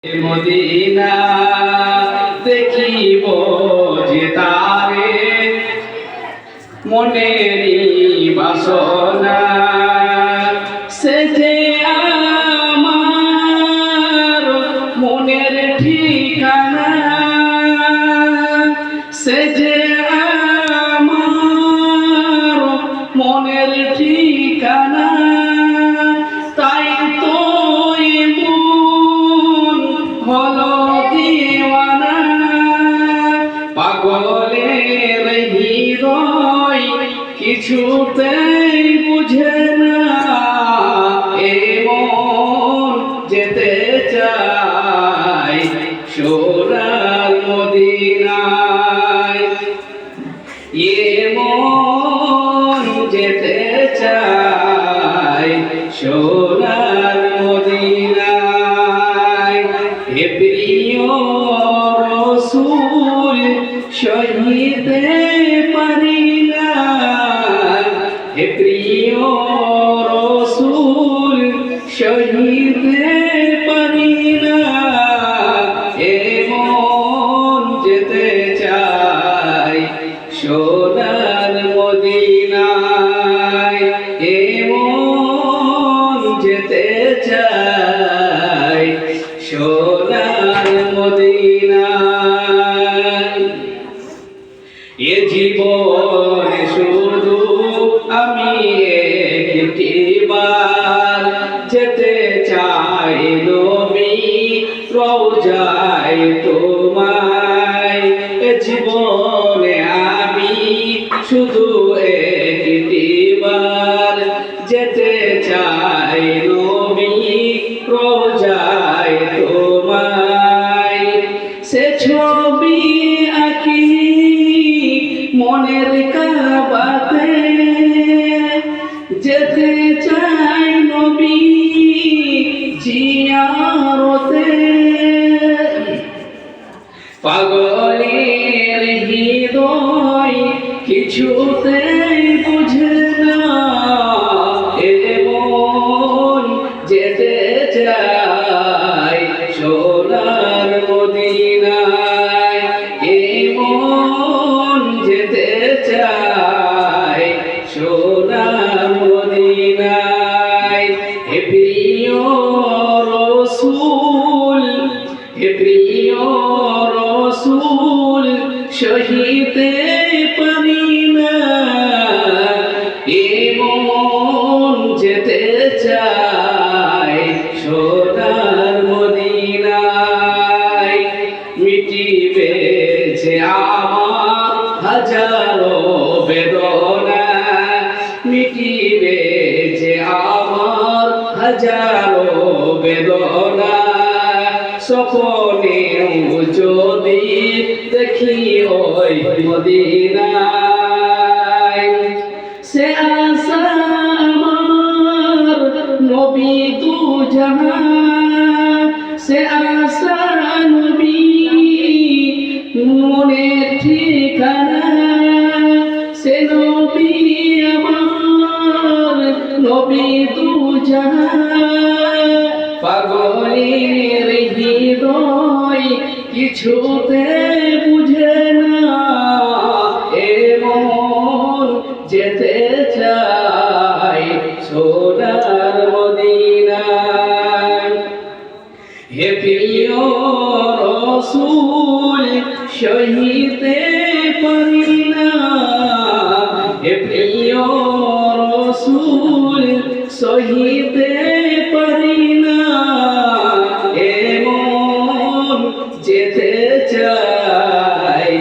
Medina দেখিব যে তারে মনেরই বাসনা সে যে আমার মনের ঠিকানা সে যে আমার মনের ঠিকানা তাই তো হলো দিওয়ানা পাগলের হৃদয় কিছুতেই বুঝে না এমন যেতে চাই সোনার মদিনায় এমন যেতে চাই সোনার মদিনায় হে প্রিয় রসূল সহিতে পারি না হে প্রিয় রসূল সহিতে পারি না এমন যেতে চাই সোনার মদিনায় এমন যেতে চাই সোনার মদিনায় এ জীবন শুধু আমি একটিবার যেতে চাই নবী রওজায় তোমায় এ জীবনে আমি শুধু একটিবার যেতে চাই নবী রওজায় তোমায় সে ছবি আঁকি মনের কাবাতে যেতে চাই নবী জিয়ারতে পাগলের হৃদয় কিছুতেই বুঝে না এমন যেতে চাই সোনার মদিনায় এমন যেতে চাই সোনার মদিনায় হে প্রিয় রসূল হে প্রিয় রসূল সহিতে পারি না এমন যেতে চাই সোনার মদিনায় মিটিবে যে আমার হাজারো বেদনা মিটিবে যে আমার হাজারো বেদনা স্বপ্নেও যদি দেখি ওই মদিনায় সে আশা আমার নবী তু জাহান সে আশা নবী মনের ঠিকানা সে নবী আমার নবী তু জাহান পাগলের হৃদয় কিছুতে বুঝে না এমন যেতে চাই সোনার মদিনায় হে প্রিয় রসূল সহিতে পারি না হে প্রিয় রসূল সহিতে পারি না এমন যেতে চাই